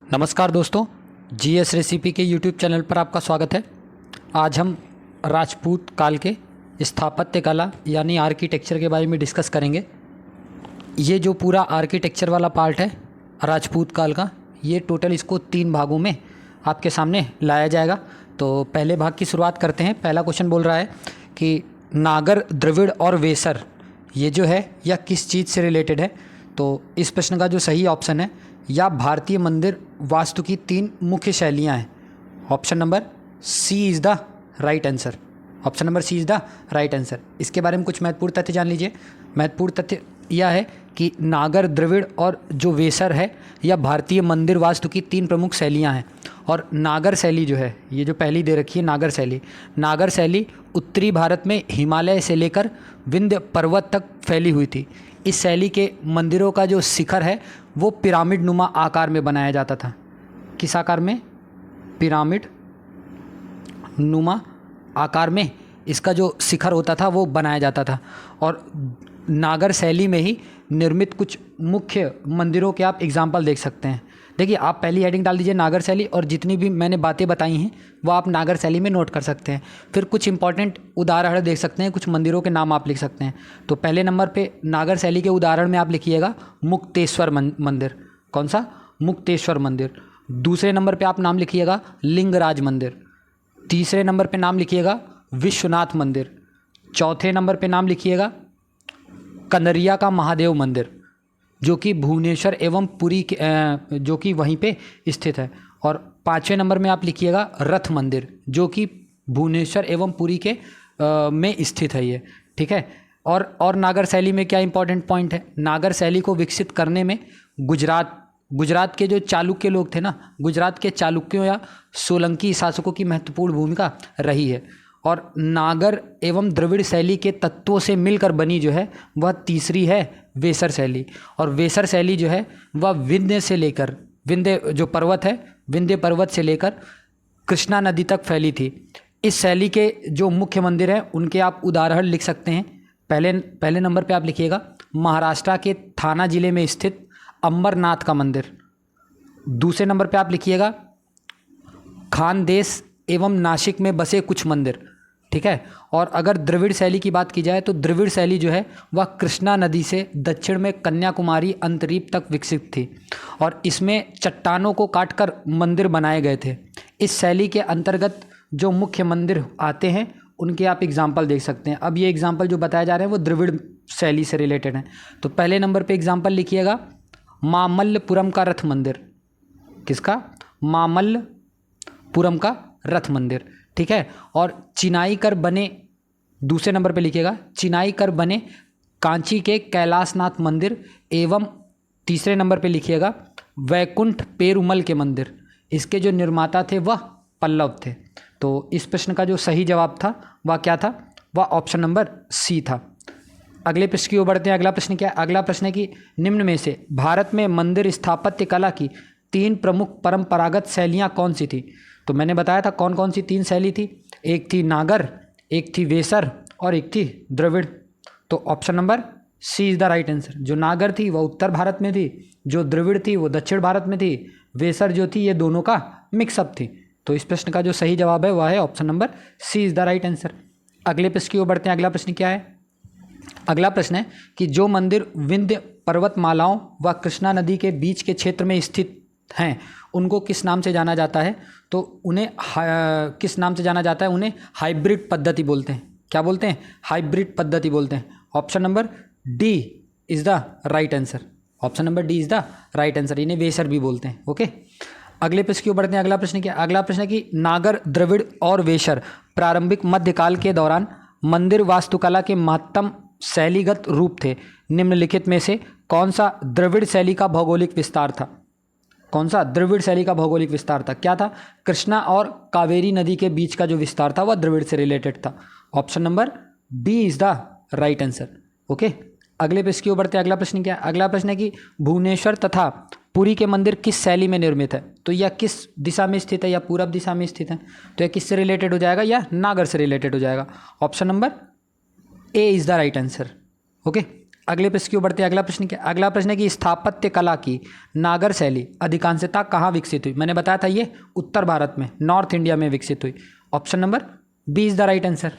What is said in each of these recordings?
नमस्कार दोस्तों, GS recipe के यूट्यूब चैनल पर आपका स्वागत है। आज हम राजपूत काल के स्थापत्य कला यानी आर्किटेक्चर के बारे में डिस्कस करेंगे। ये जो पूरा आर्किटेक्चर वाला पार्ट है राजपूत काल का, ये टोटल इसको 3 भागों में आपके सामने लाया जाएगा। तो पहले भाग की शुरुआत करते हैं। पहला क्वेश्चन बोल रहा है कि नागर, द्रविड़ और वेसर ये जो है यह किस चीज़ से रिलेटेड है। तो इस प्रश्न का जो सही ऑप्शन है, या भारतीय मंदिर वास्तु की 3 मुख्य शैलियाँ हैं। Option number C is the right answer. Option number C is the right answer. इसके बारे में कुछ महत्वपूर्ण तथ्य जान लीजिए। महत्वपूर्ण तथ्य यह है कि नागर, द्रविड़ और जो वेसर है, यह भारतीय मंदिर वास्तु की 3 प्रमुख शैलियाँ हैं। और नागर शैली जो है, ये जो पहली दे रखी है नागर शैली उत्तरी भारत में हिमालय से लेकर विंध्य पर्वत तक फैली हुई थी। इस शैली के मंदिरों का जो शिखर है वो पिरामिड नुमा आकार में बनाया जाता था। किस आकार में? पिरामिड नुमा आकार में इसका जो शिखर होता था वो बनाया जाता था। और नागर शैली में ही निर्मित कुछ मुख्य मंदिरों के आप एग्जाम्पल देख सकते हैं। देखिए, आप पहली हेडिंग डाल दीजिए नागर शैली, और जितनी भी मैंने बातें बताई हैं वो आप नागर शैली में नोट कर सकते हैं। फिर कुछ इंपॉर्टेंट उदाहरण देख सकते हैं, कुछ मंदिरों के नाम आप लिख सकते हैं। तो पहले नंबर पे नागर शैली के उदाहरण में आप लिखिएगा मुक्तेश्वर मंदिर। कौन सा? मुक्तेश्वर मंदिर। दूसरे नंबर पर आप नाम लिखिएगा लिंगराज मंदिर। तीसरे नंबर पर नाम लिखिएगा विश्वनाथ मंदिर। चौथे नंबर पर नाम लिखिएगा कनरिया का महादेव मंदिर, जो कि भुवनेश्वर एवं पुरी के जो कि वहीं पे स्थित है। और 5वें नंबर में आप लिखिएगा रथ मंदिर, जो कि भुवनेश्वर एवं पुरी के में स्थित है ये। ठीक है। और नागर शैली में क्या इंपॉर्टेंट पॉइंट है? नागर शैली को विकसित करने में गुजरात के जो चालुक्य लोग थे ना, गुजरात के चालुक्यों या सोलंकी शासकों की महत्वपूर्ण भूमिका रही है। और नागर एवं द्रविड़ शैली के तत्वों से मिलकर बनी जो है वह तीसरी है वेसर शैली। और वेसर शैली जो है वह विंध्य जो पर्वत है, विंध्य पर्वत से लेकर कृष्णा नदी तक फैली थी। इस शैली के जो मुख्य मंदिर हैं उनके आप उदाहरण लिख सकते हैं। पहले नंबर पे आप लिखिएगा महाराष्ट्र के थाना जिले में स्थित अंबरनाथ का मंदिर। दूसरे नंबर पे आप लिखिएगा खानदेश एवं नासिक में बसे कुछ मंदिर। ठीक है। और अगर द्रविड़ शैली की बात की जाए तो द्रविड़ शैली जो है वह कृष्णा नदी से दक्षिण में कन्याकुमारी अंतरीप तक विकसित थी, और इसमें चट्टानों को काटकर मंदिर बनाए गए थे। इस शैली के अंतर्गत जो मुख्य मंदिर आते हैं उनके आप एग्जाम्पल देख सकते हैं। अब ये एग्जाम्पल जो बताए जा रहे हैं वो द्रविड़ शैली से रिलेटेड हैं। तो पहले नंबर पर एग्जाम्पल लिखिएगा मामल्लपुरम का रथ मंदिर। किसका? मामल्लपुरम का रथ मंदिर। ठीक है। और चिनाई कर बने, दूसरे नंबर पे लिखिएगा चिनाई कर बने कांची के कैलाशनाथ मंदिर। एवं तीसरे नंबर पे लिखिएगा वैकुंठ पेरुमल के मंदिर। इसके जो निर्माता थे वह पल्लव थे। तो इस प्रश्न का जो सही जवाब था वह क्या था? वह ऑप्शन नंबर सी था। अगले प्रश्न की ओर बढ़ते हैं। अगला प्रश्न क्या है? अगला प्रश्न है कि निम्न में से भारत में मंदिर स्थापत्य कला की 3 प्रमुख परंपरागत शैलियाँ कौन सी थी? तो मैंने बताया था कौन कौन सी 3 शैली थी। एक थी नागर, एक थी वेसर और एक थी द्रविड़। तो option number C is the right answer. जो नागर थी वह उत्तर भारत में थी, जो द्रविड़ थी वो दक्षिण भारत में थी, वेसर जो थी ये दोनों का मिक्सअप थी। तो इस प्रश्न का जो सही जवाब है वह है option number C is the right answer. अगले प्रश्न की ओर बढ़ते हैं। अगला प्रश्न क्या है? अगला प्रश्न है कि जो मंदिर विंध्य पर्वतमालाओं व कृष्णा नदी के बीच के क्षेत्र में स्थित हैं उनको किस नाम से जाना जाता है? तो उन्हें किस नाम से जाना जाता है? उन्हें हाइब्रिड पद्धति बोलते हैं। क्या बोलते हैं? हाइब्रिड पद्धति बोलते हैं। Option number D is the right answer. Option number D is the right answer. इन्हें वेसर भी बोलते हैं। ओके। अगले प्रश्न की ओर बढ़ते हैं। अगला प्रश्न क्या? अगला प्रश्न है कि नागर, द्रविड़ और वेसर प्रारंभिक मध्यकाल के दौरान मंदिर वास्तुकला के महत्तम शैलीगत रूप थे। निम्नलिखित में से कौन सा द्रविड़ शैली का भौगोलिक विस्तार था? कौन सा द्रविड़ शैली का भौगोलिक विस्तार था? क्या था? कृष्णा और कावेरी नदी के बीच का जो विस्तार था वह द्रविड़ से रिलेटेड था। Option number D is the right answer. Okay. अगले प्रश्न की ओर बढ़ते हैं। अगला प्रश्न क्या है? अगला प्रश्न है कि भुवनेश्वर तथा पुरी के मंदिर किस शैली में निर्मित है? तो यह किस दिशा में स्थित है? या पूरब दिशा में स्थित है? तो यह किससे रिलेटेड हो जाएगा? या नागर से रिलेटेड हो जाएगा। Option number A is the right answer. Okay. अगले प्रश्न की ओर बढ़ते हैं। अगला प्रश्न क्या, अगला प्रश्न है कि स्थापत्य कला की नागर शैली अधिकांशतः कहाँ विकसित हुई। मैंने बताया था ये उत्तर भारत में, नॉर्थ इंडिया में विकसित हुई। Option number B is the right answer.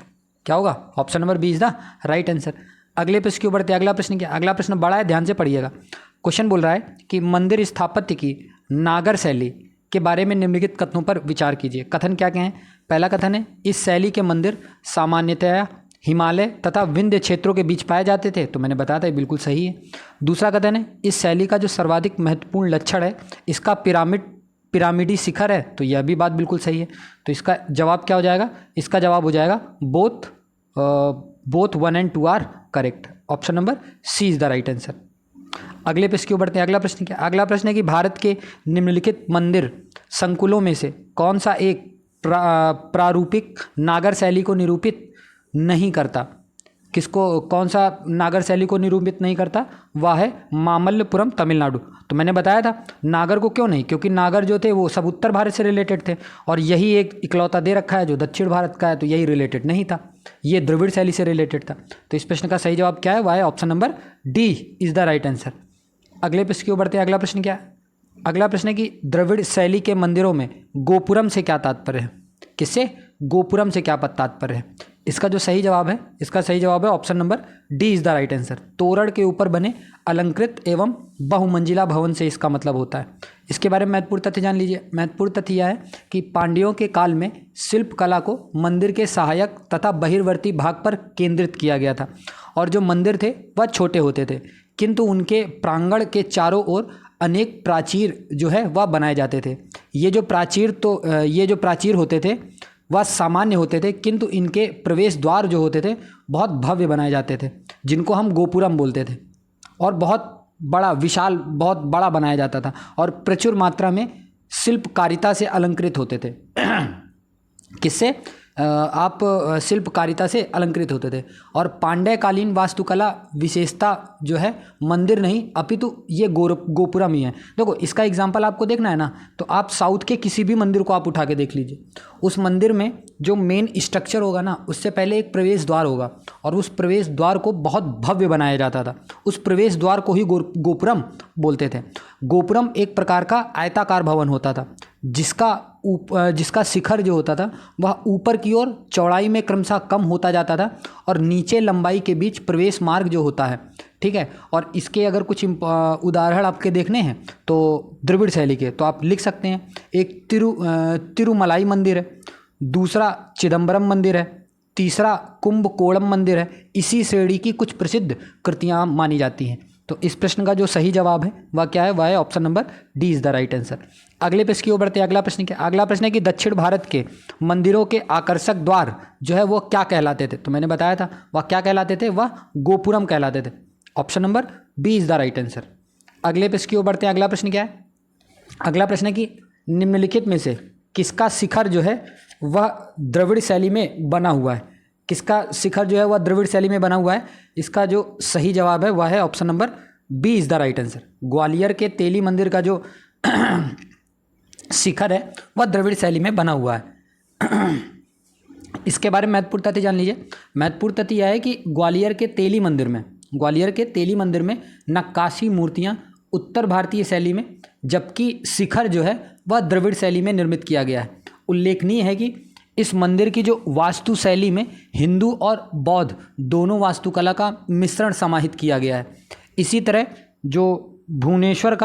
क्या होगा, option number B is the right answer. अगले प्रश्न की ओर बढ़ते हैं। अगला प्रश्न क्या, अगला प्रश्न बड़ा है, ध्यान से पढ़िएगा। क्वेश्चन बोल रहा है कि मंदिर स्थापत्य की नागर शैली के बारे में निम्नलिखित कथनों पर विचार कीजिए। कथन क्या क्या है। पहला कथन है, इस शैली के मंदिर सामान्यतया हिमालय तथा विंध्य क्षेत्रों के बीच पाए जाते थे। तो मैंने बताया था ये बिल्कुल सही है। दूसरा कथन है, इस शैली का जो सर्वाधिक महत्वपूर्ण लक्षण है, इसका पिरामिडी शिखर है। तो यह भी बात बिल्कुल सही है। तो इसका जवाब क्या हो जाएगा, इसका जवाब हो जाएगा both 1 and 2 are correct. Option number C is the right answer. अगले प्रश्न की ओर बढ़ते हैं। अगला प्रश्न क्या, अगला प्रश्न है कि भारत के निम्नलिखित मंदिर संकुलों में से कौन सा एक प्रारूपिक नागर शैली को निरूपित नहीं करता। किसको, कौन सा नागर शैली को निरूपित नहीं करता, वह है मामल्लपुरम तमिलनाडु। तो मैंने बताया था नागर को क्यों नहीं, क्योंकि नागर जो थे वो सब उत्तर भारत से रिलेटेड थे और यही एक इकलौता दे रखा है जो दक्षिण भारत का है, तो यही रिलेटेड नहीं था, ये द्रविड़ शैली से रिलेटेड था। तो इस प्रश्न का सही जवाब क्या है, वह है option number D is the right answer. अगले प्रश्न की ओर बढ़ते हैं। अगला प्रश्न क्या है, अगला प्रश्न है कि द्रविड़ शैली के मंदिरों में गोपुरम से क्या तात्पर्य है। किससे, गोपुरम से क्या तात्पर्य है। इसका जो सही जवाब है, इसका सही जवाब है option number D is the right answer. तोरण के ऊपर बने अलंकृत एवं बहुमंजिला भवन से इसका मतलब होता है। इसके बारे में महत्वपूर्ण तथ्य जान लीजिए। महत्वपूर्ण तथ्य यह है कि पांड्यों के काल में शिल्प कला को मंदिर के सहायक तथा बहिर्वर्ती भाग पर केंद्रित किया गया था और जो मंदिर थे वह छोटे होते थे, किंतु उनके प्रांगण के चारों ओर अनेक प्राचीर जो है वह बनाए जाते थे। ये जो प्राचीर होते थे वह सामान्य होते थे, किंतु इनके प्रवेश द्वार जो होते थे बहुत भव्य बनाए जाते थे, जिनको हम गोपुरम बोलते थे, और बहुत बड़ा विशाल, बहुत बड़ा बनाया जाता था और प्रचुर मात्रा में शिल्पकारिता से अलंकृत होते थे। किससे, आप शिल्पकारिता से अलंकृत होते थे। और पांड्यकालीन वास्तुकला विशेषता जो है मंदिर नहीं अपितु ये गोपुरम ही है। देखो इसका एग्जांपल आपको देखना है ना, तो आप साउथ के किसी भी मंदिर को आप उठा के देख लीजिए। उस मंदिर में जो मेन स्ट्रक्चर होगा ना, उससे पहले एक प्रवेश द्वार होगा और उस प्रवेश द्वार को बहुत भव्य बनाया जाता था। उस प्रवेश द्वार को ही गोपुरम बोलते थे। गोपुरम एक प्रकार का आयताकार भवन होता था जिसका शिखर जो होता था वह ऊपर की ओर चौड़ाई में क्रमशः कम होता जाता था और नीचे लंबाई के बीच प्रवेश मार्ग जो होता है, ठीक है। और इसके अगर कुछ उदाहरण आपके देखने हैं तो द्रविड़ शैली के, तो आप लिख सकते हैं। एक तिरुमलाई मंदिर है, दूसरा चिदम्बरम मंदिर है, तीसरा कुंभकोणम मंदिर है। इसी श्रेणी की कुछ प्रसिद्ध कृतियाँ मानी जाती हैं। तो इस प्रश्न का जो सही जवाब है वह क्या है, वह है option number D is the right answer. अगले प्रश्न की ओर बढ़ते हैं। अगला प्रश्न क्या, अगला प्रश्न है कि दक्षिण भारत के मंदिरों के आकर्षक द्वार जो है वो क्या कहलाते थे। तो मैंने बताया था वह क्या कहलाते थे, वह गोपुरम कहलाते थे। Option number B is the right answer. अगले प्रश्न की ओर बढ़ते हैं। अगला प्रश्न क्या है, अगला प्रश्न है कि निम्नलिखित में से किसका शिखर जो है वह द्रविड़ शैली में बना हुआ है। किसका शिखर जो है वह द्रविड़ शैली में बना हुआ है। इसका जो सही जवाब है वह है option number B is the right answer. Gwalior के तेली मंदिर का जो शिखर है वह द्रविड़ शैली में बना हुआ है। इसके बारे में महत्वपूर्ण तथ्य जान लीजिए। महत्वपूर्ण तथ्य यह है कि ग्वालियर के तेली मंदिर में नक्काशी मूर्तियाँ उत्तर भारतीय शैली में, जबकि शिखर जो है वह द्रविड़ शैली में निर्मित किया गया है। उल्लेखनीय है कि इस मंदिर की जो वास्तु शैली में हिंदू और बौद्ध दोनों वास्तुकला का मिश्रण समाहित किया गया है। इसी तरह जो भुवनेश्वर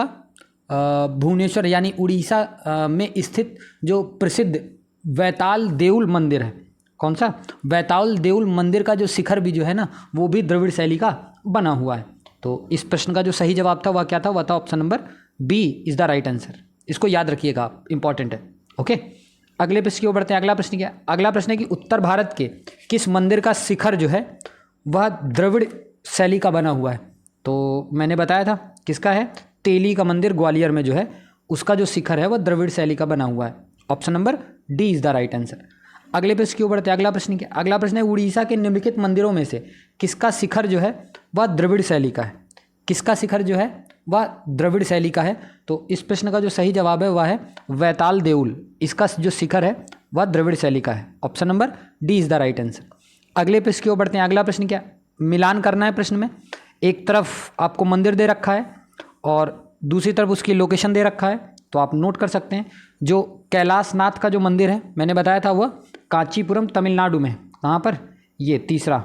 यानी उड़ीसा में स्थित जो प्रसिद्ध वैताल देउल मंदिर है, कौन सा, वैताल देउल मंदिर का जो शिखर भी जो है ना वो भी द्रविड़ शैली का बना हुआ है। तो इस प्रश्न का जो सही जवाब था वह क्या था, वह था option number B is the right answer. इसको याद रखिएगा आप, इंपॉर्टेंट है। ओके, अगले प्रश्न की ओर बढ़ते हैं। अगला प्रश्न क्या, अगला प्रश्न है कि उत्तर भारत के किस मंदिर का शिखर जो है वह द्रविड़ शैली का बना हुआ है। तो मैंने बताया था किसका है, तेली का मंदिर ग्वालियर में जो है उसका जो शिखर है वह द्रविड़ शैली का बना हुआ है। Option number D is the right answer. अगले प्रश्न की ओर बढ़ते हैं। अगला प्रश्न क्या, अगला प्रश्न है उड़ीसा के निम्नलिखित मंदिरों में से किसका शिखर जो है वह द्रविड़ शैली का है। किसका शिखर जो है वह द्रविड़ शैली का है। तो इस प्रश्न का जो सही जवाब है वह है वैताल देउल, इसका जो शिखर है वह द्रविड़ शैली का है। Option number D is the right answer. अगले प्रश्न की ओर बढ़ते हैं। अगला प्रश्न क्या, मिलान करना है प्रश्न में। एक तरफ आपको मंदिर दे रखा है और दूसरी तरफ उसकी लोकेशन दे रखा है, तो आप नोट कर सकते हैं। जो कैलाशनाथ का जो मंदिर है मैंने बताया था वह कांचीपुरम तमिलनाडु में। कहाँ पर? ये तीसरा,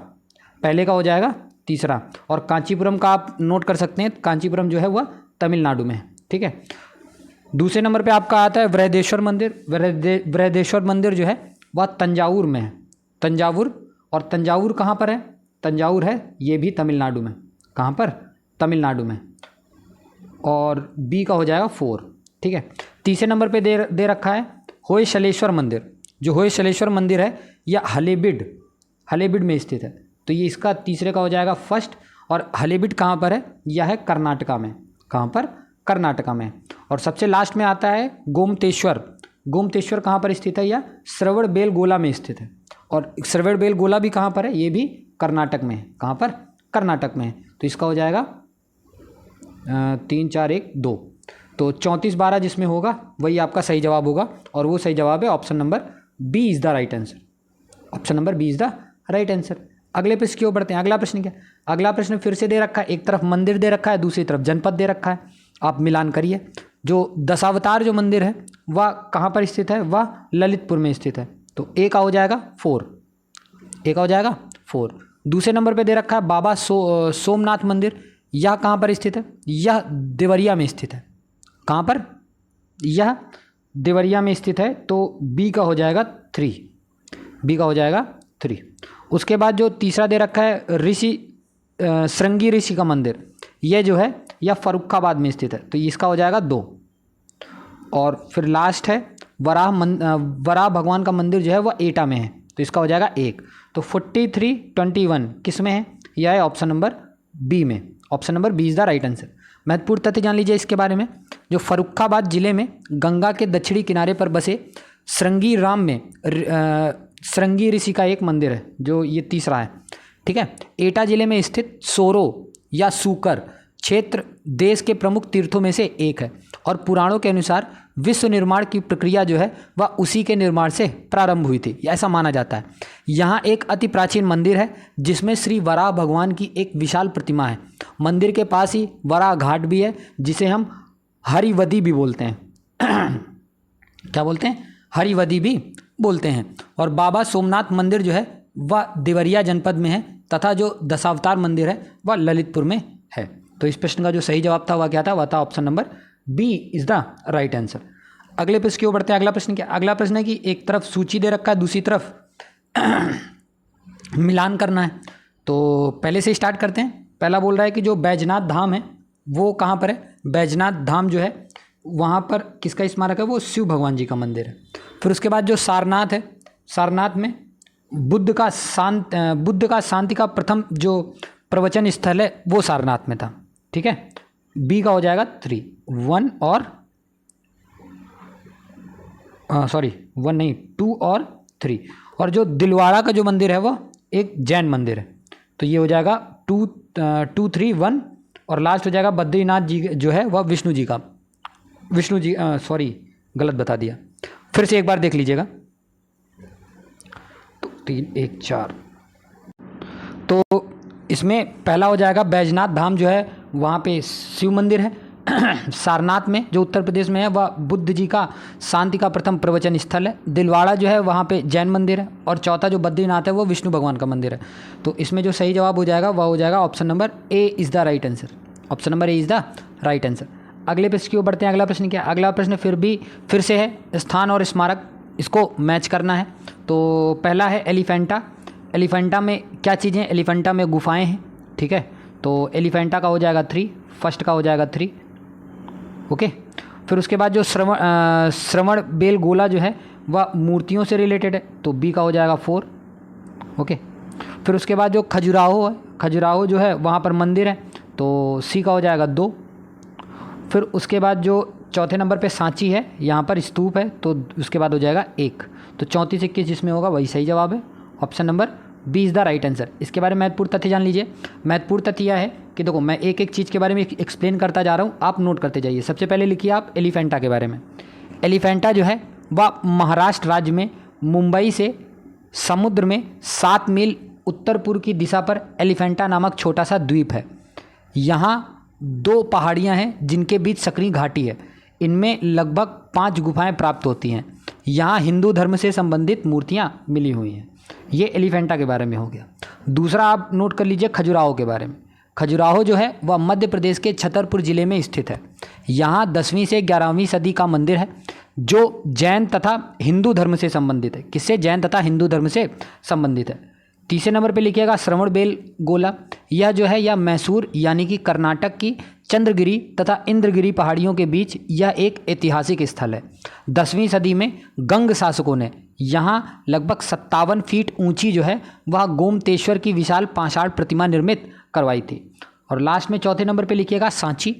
पहले का हो जाएगा तीसरा, और कांचीपुरम का आप नोट कर सकते हैं, कांचीपुरम जो है वह तमिलनाडु में है। ठीक है। दूसरे नंबर पे आपका आता है बृहदेश्वर मंदिर। बृहदेश्वर मंदिर जो है वह तंजावुर में है, तंजावुर। और तंजावुर कहाँ पर है? तंजावुर है ये भी तमिलनाडु में। कहाँ पर? तमिलनाडु में। और बी का हो जाएगा 4। ठीक है। तीसरे नंबर पे दे रखा है होयसलेश्वर मंदिर। जो होयसलेश्वर मंदिर है यह हलेबीड में स्थित है, तो ये इसका तीसरे का हो जाएगा फर्स्ट। और हलेबीड कहाँ पर है? यह है कर्नाटका में। कहाँ पर? कर्नाटका में। और सबसे लास्ट में आता है गोमतेश्वर। गोमतेश्वर कहाँ पर स्थित है? यह श्रवणबेलगोला में स्थित है। और श्रवणबेलगोला भी कहाँ पर है? ये भी कर्नाटक में है। कहाँ पर? कर्नाटक में है। तो इसका हो जाएगा 3 4 1 2। तो 34 12 जिसमें होगा वही आपका सही जवाब होगा, और वो सही जवाब है option number B is the right answer. Option number B is the right answer. अगले प्रश्न की ओर बढ़ते हैं। अगला प्रश्न क्या? अगला प्रश्न फिर से दे रखा है, एक तरफ मंदिर दे रखा है, दूसरी तरफ जनपद दे रखा है। आप मिलान करिए। जो दशावतार जो मंदिर है वह कहाँ पर स्थित है? वह ललितपुर में स्थित है। तो ए का हो जाएगा 4। ए का हो जाएगा 4। दूसरे नंबर पे दे रखा है बाबा सोमनाथ मंदिर। यह कहाँ पर स्थित है? यह देवरिया में स्थित है। कहाँ पर? यह देवरिया में स्थित है। तो बी का हो जाएगा 3। बी का हो जाएगा 3। उसके बाद जो तीसरा दे रखा है श्रृंगी ऋषि का मंदिर, यह जो है यह फर्रुखाबाद में स्थित है, तो इसका हो जाएगा 2। और फिर लास्ट है वराह भगवान का मंदिर जो है वह एटा में है, तो इसका हो जाएगा 1। तो 43 21 किस में है? यह है ऑप्शन नंबर बी में। Option number B is the right answer. महत्वपूर्ण तथ्य जान लीजिए इसके बारे में। जो फर्रुखाबाद जिले में गंगा के दक्षिणी किनारे पर बसे श्रृंगी ऋषि का एक मंदिर है, जो ये तीसरा है। ठीक है। एटा जिले में स्थित सोरो या सूकर क्षेत्र देश के प्रमुख तीर्थों में से एक है, और पुराणों के अनुसार विश्व निर्माण की प्रक्रिया जो है वह उसी के निर्माण से प्रारंभ हुई थी, ऐसा माना जाता है। यहाँ एक अति प्राचीन मंदिर है जिसमें श्री वराह भगवान की एक विशाल प्रतिमा है। मंदिर के पास ही वराह घाट भी है, जिसे हम हरिवदी भी बोलते हैं। क्या बोलते हैं? हरिवदी भी बोलते हैं। और बाबा सोमनाथ मंदिर जो है वह देवरिया जनपद में है, तथा जो दशावतार मंदिर है वह ललितपुर में है। तो इस प्रश्न का जो सही जवाब था वह क्या था? वह था option number B is the right answer. अगले प्रश्न की ओर बढ़ते हैं। अगला प्रश्न क्या? अगला प्रश्न है कि एक तरफ सूची दे रखा है, दूसरी तरफ मिलान करना है। तो पहले से स्टार्ट करते हैं। पहला बोल रहा है कि जो बैजनाथ धाम है वो कहाँ पर है? बैजनाथ धाम जो है वहाँ पर किसका स्मारक है? वो शिव भगवान जी का मंदिर है। फिर उसके बाद जो सारनाथ है, सारनाथ में बुद्ध का शांति का प्रथम जो प्रवचन स्थल है वो सारनाथ में था। ठीक है। बी का हो जाएगा 3 1 और 2 और 3। और जो दिलवाड़ा का जो मंदिर है वह एक जैन मंदिर है, तो ये हो जाएगा 2 3 1। और लास्ट हो जाएगा बद्रीनाथ जी जो है वह विष्णु जी, गलत बता दिया। फिर से एक बार देख लीजिएगा। तो 3 1 4। तो इसमें पहला हो जाएगा बैजनाथ धाम जो है वहाँ पे शिव मंदिर है। सारनाथ में जो उत्तर प्रदेश में है वह बुद्ध जी का शांति का प्रथम प्रवचन स्थल है। दिलवाड़ा जो है वहाँ पे जैन मंदिर है। और चौथा जो बद्रीनाथ है वो विष्णु भगवान का मंदिर है। तो इसमें जो सही जवाब हो जाएगा वह हो जाएगा option number A is the right answer. Option number A is the right answer. अगले प्रश्न की ओर बढ़ते हैं। अगला प्रश्न क्या? अगला प्रश्न फिर से है स्थान और स्मारक, इसको मैच करना है। तो पहला है एलिफेंटा। एलिफेंटा में क्या चीज़ें? एलिफेंटा में गुफाएं हैं। ठीक है। तो एलिफेंटा का हो जाएगा 3, फर्स्ट का हो जाएगा 3। ओके। फिर उसके बाद जो श्रवणबेलगोला जो है वह मूर्तियों से रिलेटेड है, तो बी का हो जाएगा 4। ओके। फिर उसके बाद जो खजुराहो है, खजुराहो जो है वहाँ पर मंदिर है, तो सी का हो जाएगा 2। फिर उसके बाद जो चौथे नंबर पे सांची है, यहाँ पर स्तूप है, तो उसके बाद हो जाएगा 1। तो 34 21 जिसमें होगा वही सही जवाब है। Option number B is the right answer. इसके बारे में महत्वपूर्ण तथ्य जान लीजिए। महत्वपूर्ण तथ्य यह है कि देखो मैं एक एक चीज़ के बारे में एक्सप्लेन करता जा रहा हूँ, आप नोट करते जाइए। सबसे पहले लिखिए आप एलिफेंटा के बारे में। एलिफेंटा जो है वह महाराष्ट्र राज्य में मुंबई से समुद्र में 7 मील उत्तर पूर्व की दिशा पर एलिफेंटा नामक छोटा सा द्वीप है। यहाँ 2 पहाड़ियाँ हैं जिनके बीच सकरी घाटी है। इनमें लगभग 5 गुफाएं प्राप्त होती हैं। यहाँ हिंदू धर्म से संबंधित मूर्तियाँ मिली हुई हैं। ये एलिफेंटा के बारे में हो गया। दूसरा आप नोट कर लीजिए खजुराहो के बारे में। खजुराहो जो है वह मध्य प्रदेश के छतरपुर जिले में स्थित है। यहाँ 10वीं से 11वीं सदी का मंदिर है जो जैन तथा हिंदू धर्म से संबंधित है। किससे? जैन तथा हिंदू धर्म से संबंधित है। तीसरे नंबर पे लिखिएगा श्रवणबेल गोला। यह जो है यह मैसूर यानी कि कर्नाटक की चंद्रगिरी तथा इंद्रगिरी पहाड़ियों के बीच यह एक ऐतिहासिक स्थल है। 10वीं सदी में गंग शासकों ने यहाँ लगभग 57 फीट ऊंची जो है वह गोमतेश्वर की विशाल पाषाण प्रतिमा निर्मित करवाई थी। और लास्ट में चौथे नंबर पे लिखिएगा सांची।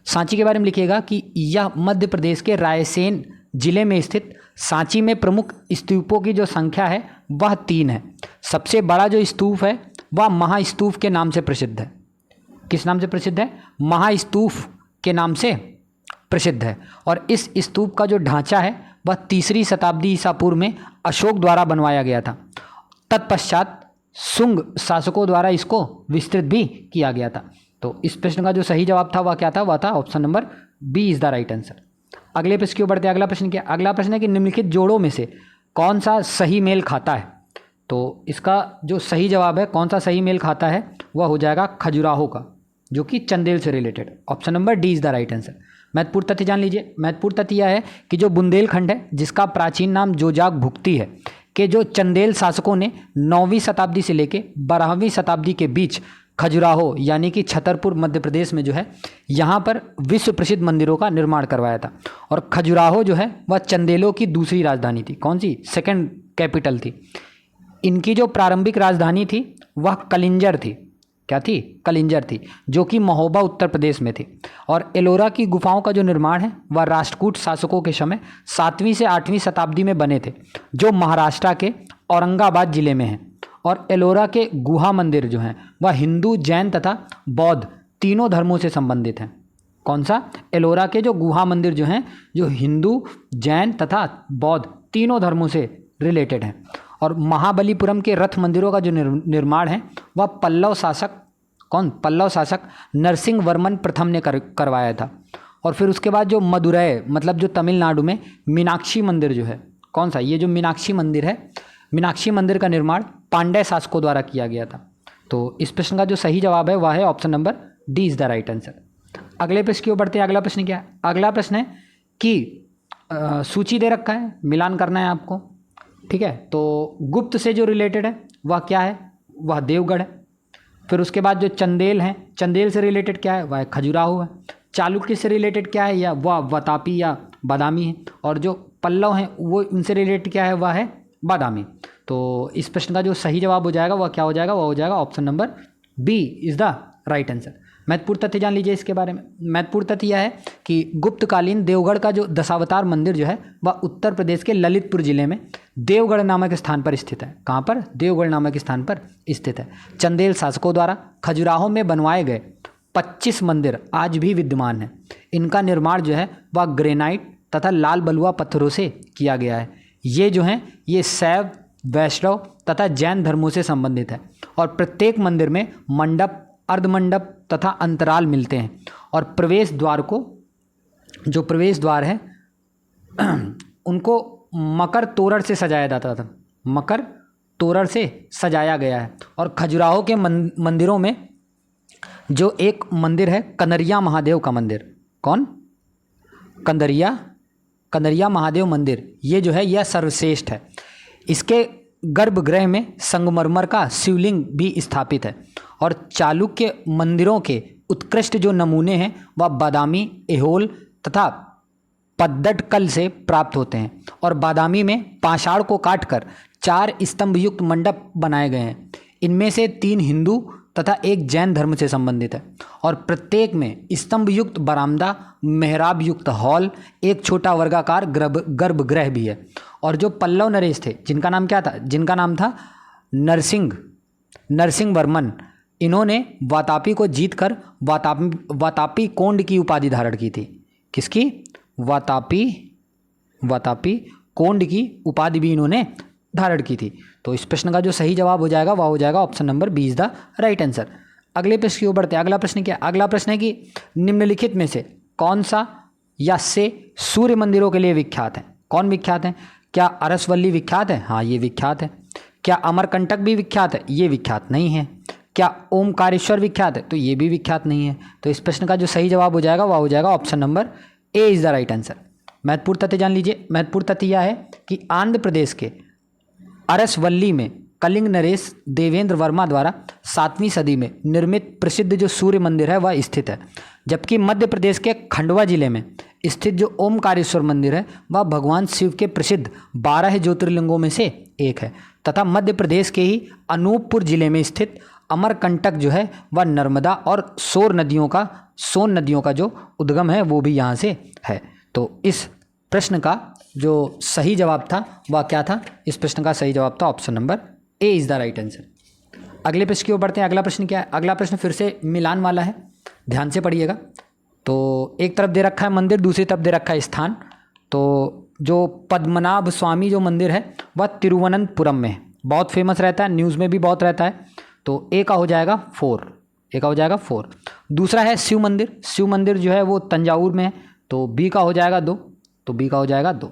सांची के बारे में लिखिएगा कि यह मध्य प्रदेश के रायसेन जिले में स्थित सांची में प्रमुख स्तूपों की जो संख्या है वह 3 है। सबसे बड़ा जो स्तूप है वह महास्तूप के नाम से प्रसिद्ध है। किस नाम से प्रसिद्ध है? महास्तूप के नाम से प्रसिद्ध है। और इस स्तूप का जो ढांचा है वह 3री शताब्दी ईसा पूर्व में अशोक द्वारा बनवाया गया था। तत्पश्चात शुंग शासकों द्वारा इसको विस्तृत भी किया गया था। तो इस प्रश्न का जो सही जवाब था वह क्या था? वह था option number B is the right answer. अगले प्रश्न की ओर बढ़ते हैं। अगला प्रश्न क्या? अगला प्रश्न है कि निम्नलिखित जोड़ों में से कौन सा सही मेल खाता है? तो इसका जो सही जवाब है, कौन सा सही मेल खाता है, वह हो जाएगा खजुराहो का, जो कि चंदेल से related. Option number D is the right answer. महत्वपूर्ण तथ्य जान लीजिए। महत्वपूर्ण तथ्य यह है कि जो बुंदेलखंड है जिसका प्राचीन नाम जोजाक भुक्ती है, कि जो चंदेल शासकों ने 9वीं शताब्दी से लेके 12वीं शताब्दी के बीच खजुराहो यानी कि छतरपुर मध्य प्रदेश में जो है यहाँ पर विश्व प्रसिद्ध मंदिरों का निर्माण करवाया था। और खजुराहो जो है वह चंदेलों की दूसरी राजधानी थी। कौन सी? सेकंड कैपिटल थी। इनकी जो प्रारंभिक राजधानी थी वह कलिंजर थी। क्या थी? कलिंजर थी, जो कि महोबा उत्तर प्रदेश में थी। और एलोरा की गुफाओं का जो निर्माण है वह राष्ट्रकूट शासकों के समय 7वीं से 8वीं शताब्दी में बने थे, जो महाराष्ट्र के औरंगाबाद जिले में हैं। और एलोरा के गुहा मंदिर जो हैं वह हिंदू, जैन तथा बौद्ध तीनों धर्मों से संबंधित हैं। कौन सा? एलोरा के जो गुहा मंदिर जो हैं, जो हिंदू, जैन तथा बौद्ध तीनों धर्मों से रिलेटेड हैं। और महाबलीपुरम के रथ मंदिरों का जो निर्माण है वह पल्लव शासक, कौन? पल्लव शासक नरसिंह वर्मन प्रथम ने करवाया था। और फिर उसके बाद जो मदुरै, मतलब जो तमिलनाडु में मीनाक्षी मंदिर जो है, कौन सा? ये जो मीनाक्षी मंदिर है, मीनाक्षी मंदिर का निर्माण पांड्य शासकों द्वारा किया गया था। तो इस प्रश्न का जो सही जवाब है वह है option number D is the right answer. अगले प्रश्न की ओर बढ़ते हैं। अगला प्रश्न क्या है? अगला प्रश्न है कि सूची दे रखा है, मिलान करना है आपको, ठीक है। तो गुप्त से जो रिलेटेड है वह क्या है? वह देवगढ़ है। फिर उसके बाद जो चंदेल हैं, चंदेल से रिलेटेड क्या है? वह खजुराहो है। चालुक्य से रिलेटेड क्या है? या वह वातापी या बादामी है। और जो पल्लव हैं वो इनसे रिलेटेड क्या है? वह है बादामी। तो इस प्रश्न का जो सही जवाब हो जाएगा वह क्या हो जाएगा? वह हो जाएगा option number B is the right answer. महत्वपूर्ण तथ्य जान लीजिए इसके बारे में। महत्वपूर्ण तथ्य यह है कि गुप्तकालीन देवगढ़ का जो दशावतार मंदिर जो है वह उत्तर प्रदेश के ललितपुर जिले में देवगढ़ नामक स्थान पर स्थित है। कहाँ पर? देवगढ़ नामक स्थान पर स्थित है। चंदेल शासकों द्वारा खजुराहो में बनवाए गए 25 मंदिर आज भी विद्यमान हैं। इनका निर्माण जो है वह ग्रेनाइट तथा लाल बलुआ पत्थरों से किया गया है। ये जो हैं ये शैव, वैष्णव तथा जैन धर्मों से संबंधित है। और प्रत्येक मंदिर में मंडप, अर्धमंडप तथा अंतराल मिलते हैं। और प्रवेश द्वार को, जो प्रवेश द्वार है उनको मकर तोरण से सजाया जाता था। मकर तोरण से सजाया गया है। और खजुराहो के मंदिरों में जो एक मंदिर है कनरिया महादेव का मंदिर, कौन? कनरिया महादेव मंदिर, ये जो है यह सर्वश्रेष्ठ है। इसके गर्भगृह में संगमरमर का शिवलिंग भी स्थापित है। और चालुक्य मंदिरों के उत्कृष्ट जो नमूने हैं वह बादामी, एहोल तथा पद्दटकल से प्राप्त होते हैं। और बादामी में पाषाण को काटकर 4 स्तंभ युक्त मंडप बनाए गए हैं। इनमें से 3 हिंदू तथा 1 जैन धर्म से संबंधित है। और प्रत्येक में स्तंभ युक्त बरामदा, मेहराब युक्त हॉल, एक छोटा वर्गाकार गर्भगृह भी है। और जो पल्लव नरेश थे, जिनका नाम क्या था? जिनका नाम था नरसिंह वर्मन, इन्होंने वातापी को जीतकर वातापी कोंड की उपाधि धारण की थी। किसकी? वातापी कोंड की उपाधि भी इन्होंने धारण की थी। तो इस प्रश्न का जो सही जवाब हो जाएगा वह हो जाएगा option number B is the right answer. अगले प्रश्न की ओर बढ़ते हैं। अगला प्रश्न क्या है? अगला प्रश्न है कि निम्नलिखित में से कौन सा या से सूर्य मंदिरों के लिए विख्यात है? कौन विख्यात है? क्या अरसवल्ली विख्यात है? हाँ, ये विख्यात है। क्या अमरकंटक भी विख्यात है? ये विख्यात नहीं है। क्या ओमकारेश्वर विख्यात है? तो ये भी विख्यात नहीं है। तो इस प्रश्न का जो सही जवाब हो जाएगा वह हो जाएगा option number A is the right answer. महत्वपूर्ण तथ्य जान लीजिए। महत्वपूर्ण तथ्य यह है कि आंध्र प्रदेश के अरसवल्ली में कलिंग नरेश देवेंद्र वर्मा द्वारा 7वीं सदी में निर्मित प्रसिद्ध जो सूर्य मंदिर है वह स्थित है, जबकि मध्य प्रदेश के खंडवा जिले में स्थित जो ओमकारेश्वर मंदिर है वह भगवान शिव के प्रसिद्ध 12 ज्योतिर्लिंगों में से एक है, तथा मध्य प्रदेश के ही अनूपपुर जिले में स्थित अमरकंटक जो है वह नर्मदा और सोन नदियों का जो उद्गम है वो भी यहाँ से है। तो इस प्रश्न का जो सही जवाब था वह क्या था? इस प्रश्न का सही जवाब था option number A is the right answer. अगले प्रश्न की ओर बढ़ते हैं। अगला प्रश्न क्या है? अगला प्रश्न फिर से मिलान वाला है, ध्यान से पढ़िएगा। तो एक तरफ दे रखा है मंदिर, दूसरी तरफ दे रखा है स्थान। तो जो पद्मनाभ स्वामी जो मंदिर है वह तिरुवनंतपुरम में है, बहुत फेमस रहता है, न्यूज़ में भी बहुत रहता है। तो ए का हो जाएगा 4, ए का हो जाएगा 4। दूसरा है शिव मंदिर, शिव मंदिर जो है वो तंजावुर में है, तो बी का हो जाएगा 2, तो बी का हो जाएगा 2।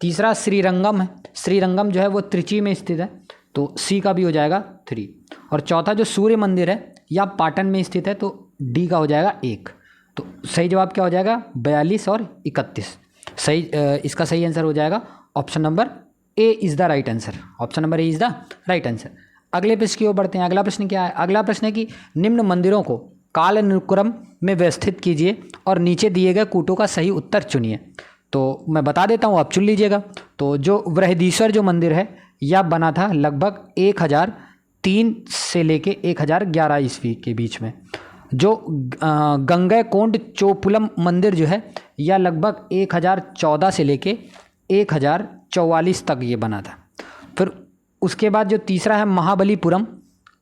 तीसरा श्रीरंगम है, श्रीरंगम जो है वो त्रिची में स्थित है, तो सी का भी हो जाएगा 3। और चौथा जो सूर्य मंदिर है या पाटन में स्थित है, तो डी का हो जाएगा 1। तो सही जवाब क्या हो जाएगा? 42 और 31 सही। इसका सही आंसर हो जाएगा option number A is the right answer. Option number A is the right answer. अगले प्रश्न की ओर बढ़ते हैं। अगला प्रश्न क्या है? अगला प्रश्न है कि निम्न मंदिरों को कालानुक्रम में व्यवस्थित कीजिए और नीचे दिए गए कूटों का सही उत्तर चुनिए। तो मैं बता देता हूँ, आप चुन लीजिएगा। तो जो बृहदीश्वर जो मंदिर है यह बना था लगभग 1003 से लेके 1011 ईस्वी के बीच में। जो गंगैकोंड चोपुलम मंदिर जो है यह लगभग 1014 से लेके 1044 तक ये बना था। फिर उसके बाद जो तीसरा है महाबलीपुरम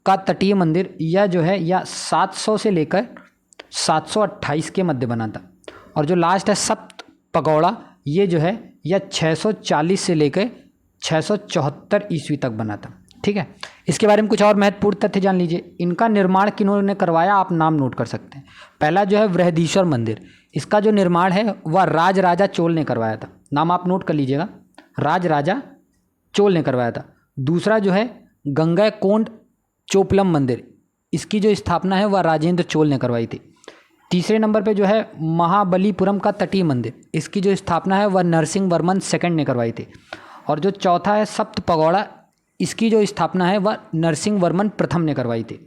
का तटीय मंदिर, यह जो है यह 700 से लेकर 728 के मध्य बना था। और जो लास्ट है सप्त पगौड़ा, ये जो है यह 640 से लेकर 674 ईस्वी तक बना था। ठीक है, इसके बारे में कुछ और महत्वपूर्ण तथ्य जान लीजिए। इनका निर्माण किन्होंने करवाया, आप नाम नोट कर सकते हैं। पहला जो है बृहदीश्वर मंदिर, इसका जो निर्माण है वह राजराजा चोल ने करवाया था। नाम आप नोट कर लीजिएगा, राजराजा चोल ने करवाया था। दूसरा जो है गंगैकोंड चोपलम मंदिर, इसकी जो स्थापना है वह राजेंद्र चोल ने करवाई थी। तीसरे नंबर पे जो है महाबलीपुरम का तटीय मंदिर, इसकी जो स्थापना है वह नरसिंह वर्मन सेकंड ने करवाई थी। और जो चौथा है सप्त पगौड़ा, इसकी जो स्थापना है वह नरसिंह वर्मन प्रथम ने करवाई थी।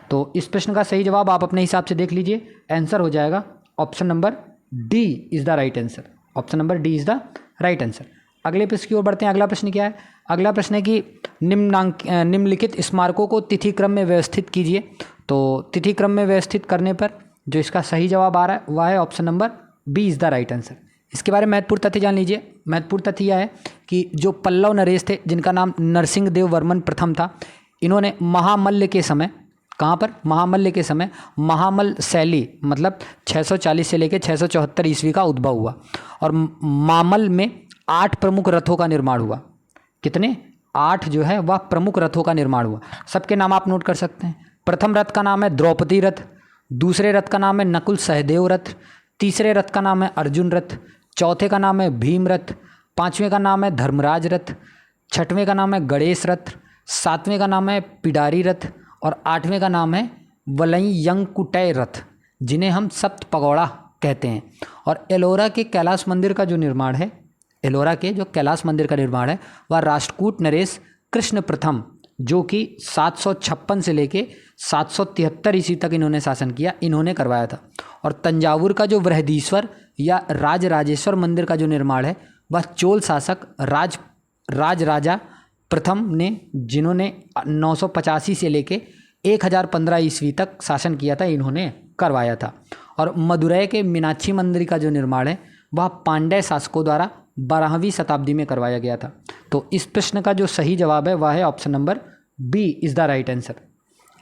तो इस प्रश्न का सही जवाब आप अपने हिसाब से देख लीजिए, आंसर हो जाएगा option number D is the right answer. Option number D is the right answer. अगले प्रश्न की ओर बढ़ते हैं। अगला प्रश्न क्या है? अगला प्रश्न है कि निम्नलिखित स्मारकों को तिथि क्रम में व्यवस्थित कीजिए। तो तिथि क्रम में व्यवस्थित करने पर जो इसका सही जवाब आ रहा है वह है option number B is the right answer. इसके बारे में महत्वपूर्ण तथ्य जान लीजिए। महत्वपूर्ण तथ्य यह है कि जो पल्लव नरेश थे जिनका नाम नरसिंह देव वर्मन प्रथम था, इन्होंने महामल्ल के समय, कहाँ पर? महामल्ल के समय महामल्ल शैली मतलब 640 से लेकर 674 ईस्वी का उद्भव हुआ। और मामल में 8 प्रमुख रथों का निर्माण हुआ। कितने? 8 जो है वह प्रमुख रथों का निर्माण हुआ। सबके नाम आप नोट कर सकते हैं। प्रथम रथ का नाम है द्रौपदी रथ, दूसरे रथ का नाम है नकुल सहदेव रथ, तीसरे रथ का नाम है अर्जुन रथ, चौथे का नाम है भीम रथ, पाँचवें का नाम है धर्मराज रथ, छठवें का नाम है गणेश रथ, सातवें का नाम है पिडारी रथ और आठवें का नाम है वलयंकुटय रथ, जिन्हें हम सप्त पगौड़ा कहते हैं। और एलोरा के कैलाश मंदिर का जो निर्माण है, एलोरा के जो कैलाश मंदिर का निर्माण है वह राष्ट्रकूट नरेश कृष्ण प्रथम, जो कि 756 से लेके 773 ईस्वी तक इन्होंने शासन किया, इन्होंने करवाया था। और तंजावुर का जो बृहदीश्वर या राजराजेश्वर मंदिर का जो निर्माण है वह चोल शासक राजराजा प्रथम ने, जिन्होंने 985 से लेके 1015 ईस्वी तक शासन किया था, इन्होंने करवाया था। और मदुरै के मीनाक्षी मंदिर का जो निर्माण है वह पांड्य शासकों द्वारा 12वीं शताब्दी में करवाया गया था। तो इस प्रश्न का जो सही जवाब है वह है option number B is the right answer.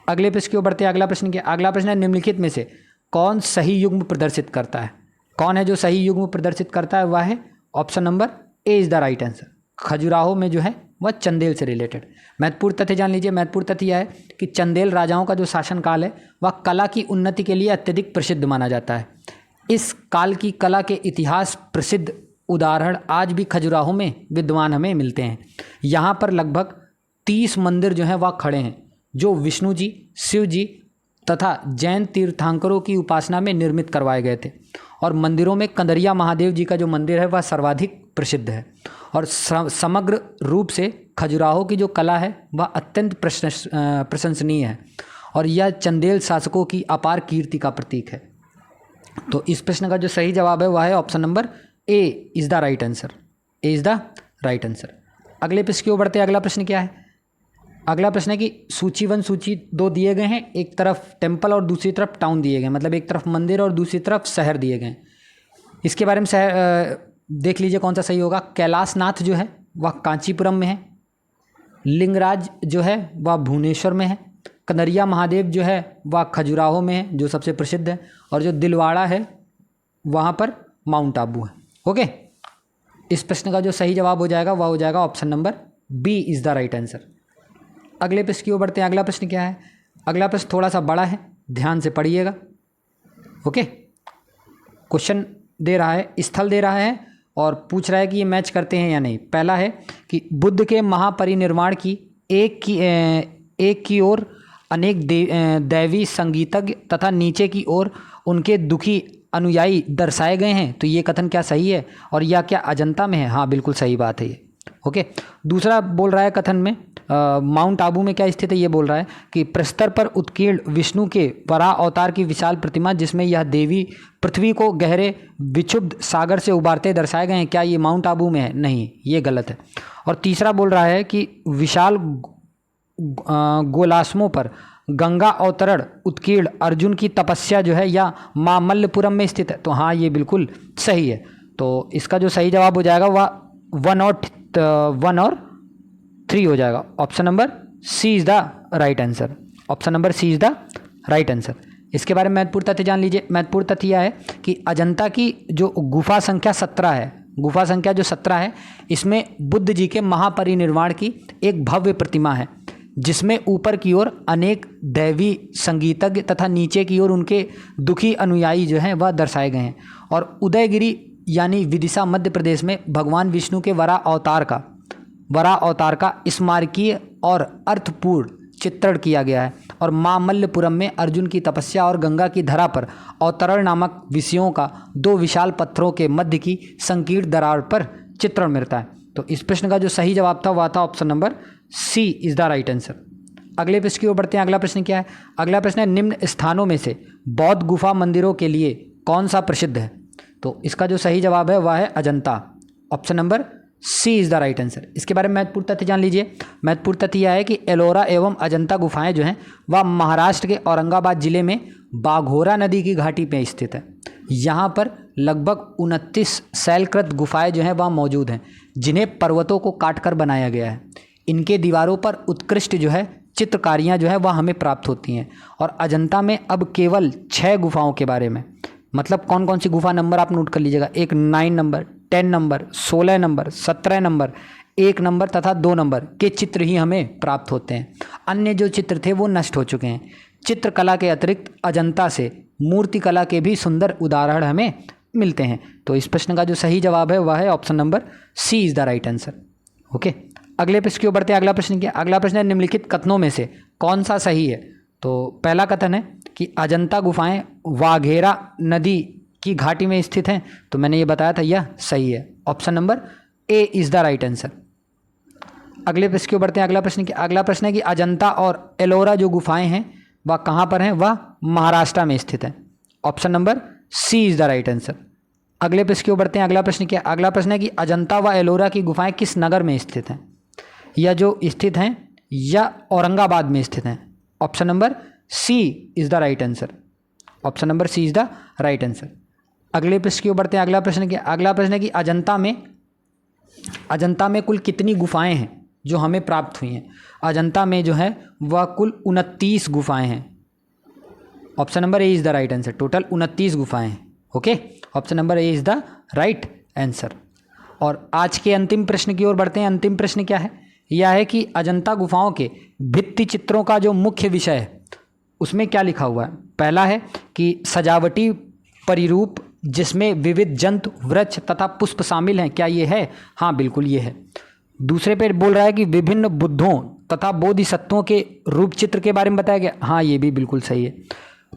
अगले प्रश्न की ओर बढ़ते हैं। अगला प्रश्न क्या? अगला प्रश्न है निम्नलिखित में से कौन सही युग्म प्रदर्शित करता है? कौन है जो सही युग्म प्रदर्शित करता है? वह है option number A is the right answer. Khajuraho में जो है वह चंदेल से रिलेटेड। महत्वपूर्ण तथ्य जान लीजिए। महत्वपूर्ण तथ्य यह है कि चंदेल राजाओं का जो शासनकाल है वह कला की उन्नति के लिए अत्यधिक प्रसिद्ध माना जाता है। इस काल की कला के इतिहास प्रसिद्ध उदाहरण आज भी खजुराहो में विद्वान हमें मिलते हैं। यहाँ पर लगभग 30 मंदिर जो हैं वह खड़े हैं, जो विष्णु जी, शिव जी तथा जैन तीर्थंकरों की उपासना में निर्मित करवाए गए थे। और मंदिरों में कंदरिया महादेव जी का जो मंदिर है वह सर्वाधिक प्रसिद्ध है। और समग्र रूप से खजुराहो की जो कला है वह अत्यंत प्रशंसनीय है और यह चंदेल शासकों की अपार कीर्ति का प्रतीक है। तो इस प्रश्न का जो सही जवाब है वह है option number A is the right answer. A is the right answer. अगले प्रश्न की ओर बढ़ते हैं। अगला प्रश्न क्या है? अगला प्रश्न है कि सूची 1 सूची 2 दिए गए हैं, एक तरफ टेम्पल और दूसरी तरफ टाउन दिए गए, मतलब एक तरफ मंदिर और दूसरी तरफ शहर दिए गए। इसके बारे में देख लीजिए कौन सा सही होगा। कैलाशनाथ जो है वह कांचीपुरम में है, लिंगराज जो है वह भुवनेश्वर में है, कंदरिया महादेव जो है वह खजुराहो में है जो सबसे प्रसिद्ध है, और जो दिलवाड़ा है वहाँ पर माउंट आबू है। ओके, इस प्रश्न का जो सही जवाब हो जाएगा वह हो जाएगा option number B is the right answer. अगले प्रश्न की ओर बढ़ते हैं। अगला प्रश्न क्या है? अगला प्रश्न थोड़ा सा बड़ा है, ध्यान से पढ़िएगा। ओके, क्वेश्चन दे रहा है, स्थल दे रहा है और पूछ रहा है कि ये मैच करते हैं या नहीं। पहला है कि बुद्ध के महापरिनिर्वाण की एक की ओर अनेक दैवी संगीतज्ञ तथा नीचे की ओर उनके दुखी अनुयायी दर्शाए गए हैं, तो ये कथन क्या सही है और यह क्या अजंता में है? हाँ, बिल्कुल सही बात है ये। ओके, दूसरा बोल रहा है कथन में माउंट आबू में क्या स्थित है, ये बोल रहा है कि प्रस्तर पर उत्कीर्ण विष्णु के वराह अवतार की विशाल प्रतिमा जिसमें यह देवी पृथ्वी को गहरे विक्षुब्ध सागर से उबारते दर्शाए गए हैं, क्या ये माउंट आबू में है? नहीं, ये गलत है। और तीसरा बोल रहा है कि विशाल गोलाश्मों पर गंगा अवतरण उत्कीर्ण अर्जुन की तपस्या जो है या मामल्लपुरम में स्थित है, तो हाँ ये बिल्कुल सही है। तो इसका जो सही जवाब हो जाएगा वह 1 और 3 हो जाएगा। Option number C is the right answer. Option number C is the right answer. इसके बारे में महत्वपूर्ण तथ्य जान लीजिए। महत्वपूर्ण तथ्य यह है कि अजंता की जो गुफा संख्या 17 है, गुफा संख्या जो 17 है, इसमें बुद्ध जी के महापरिनिर्वाण की एक भव्य प्रतिमा है जिसमें ऊपर की ओर अनेक दैवी संगीतज्ञ तथा नीचे की ओर उनके दुखी अनुयायी जो हैं वह दर्शाए गए हैं। और उदयगिरी यानी विदिशा मध्य प्रदेश में भगवान विष्णु के वराह अवतार का स्मारकीय और अर्थपूर्ण चित्रण किया गया है। और मामल्लपुरम में अर्जुन की तपस्या और गंगा की धरा पर अवतरण नामक विषयों का 2 विशाल पत्थरों के मध्य की संकीर्ण दरार पर चित्रण मिलता है। तो इस प्रश्न का जो सही जवाब था वह था option number C is the right answer. अगले प्रश्न की ओर बढ़ते हैं। अगला प्रश्न क्या है? अगला प्रश्न है निम्न स्थानों में से बौद्ध गुफा मंदिरों के लिए कौन सा प्रसिद्ध है? तो इसका जो सही जवाब है वह है Ajanta. Option number C is the right answer. इसके बारे में महत्वपूर्ण तथ्य जान लीजिए। महत्वपूर्ण तथ्य यह है कि एलोरा एवं अजंता गुफाएं जो हैं वह महाराष्ट्र के औरंगाबाद जिले में बाघोरा नदी की घाटी में स्थित है। यहाँ पर लगभग 29 शैलकृत गुफाएं जो हैं वह मौजूद हैं जिन्हें पर्वतों को काटकर बनाया गया है। इनके दीवारों पर उत्कृष्ट जो है चित्रकारियाँ जो है वह हमें प्राप्त होती हैं। और अजंता में अब केवल 6 गुफाओं के बारे में, मतलब कौन कौन सी गुफा नंबर आप नोट कर लीजिएगा। एक 9 number, 10 number, 16 number, 17 number, 1 number तथा 2 नंबर के चित्र ही हमें प्राप्त होते हैं। अन्य जो चित्र थे वो नष्ट हो चुके हैं। चित्रकला के अतिरिक्त अजंता से मूर्ति कला के भी सुंदर उदाहरण हमें मिलते हैं। तो इस प्रश्न का जो सही जवाब है वह है option number C is the right answer. Okay, अगले प्रश्न की ओर बढ़ते हैं। अगला प्रश्न क्या? अगला प्रश्न है निम्नलिखित कथनों में से कौन सा सही है? तो पहला कथन है कि अजंता गुफाएं वाघेरा नदी की घाटी में स्थित हैं, तो मैंने ये बताया था यह सही है। Option number A is the right answer. अगले प्रश्न की ओर बढ़ते हैं। अगला प्रश्न क्या? अगला प्रश्न है कि अजंता और एलोरा जो गुफाएं हैं वह कहाँ पर हैं? वह महाराष्ट्र में स्थित है। Option number C is the right answer. अगले प्रश्न की ओर बढ़ते हैं। अगला प्रश्न क्या? अगला प्रश्न है कि अजंता व एलोरा की गुफाएं किस नगर में स्थित हैं? या जो स्थित हैं या औरंगाबाद में स्थित हैं। Option number C is the right answer. Option number C is the right answer. अगले प्रश्न की ओर बढ़ते हैं। अगला प्रश्न क्या? अगला प्रश्न है कि अजंता में कुल कितनी गुफाएं हैं जो हमें प्राप्त हुई हैं? अजंता में जो है वह कुल 29 गुफाएं हैं। Option number A is the right answer. Total 29 गुफाएं हैं। Okay, option number A is the right answer. और आज के अंतिम प्रश्न की ओर बढ़ते हैं। अंतिम प्रश्न क्या है यह है कि अजंता गुफाओं के भित्ति चित्रों का जो मुख्य विषय है उसमें क्या लिखा हुआ है। पहला है कि सजावटी परिरूप जिसमें विविध जंतु, वृक्ष तथा पुष्प शामिल हैं, क्या ये है? हाँ, बिल्कुल ये है। दूसरे पे बोल रहा है कि विभिन्न बुद्धों तथा बोधिसत्वों के रूप चित्र के बारे में बताया गया। हाँ, ये भी बिल्कुल सही है।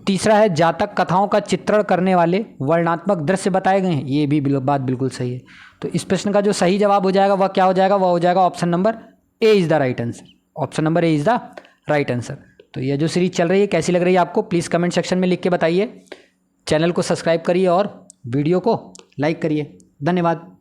तीसरा है जातक कथाओं का चित्रण करने वाले वर्णनात्मक दृश्य बताए गए हैं। ये भी बात बिल्कुल सही है। तो इस प्रश्न का जो सही जवाब हो जाएगा वह क्या हो जाएगा? वह हो जाएगा option number A is the right answer. Option number A is the right answer. तो यह जो सीरीज चल रही है कैसी लग रही है आपको, प्लीज़ कमेंट सेक्शन में लिख के बताइए। चैनल को सब्सक्राइब करिए और वीडियो को लाइक करिए। धन्यवाद।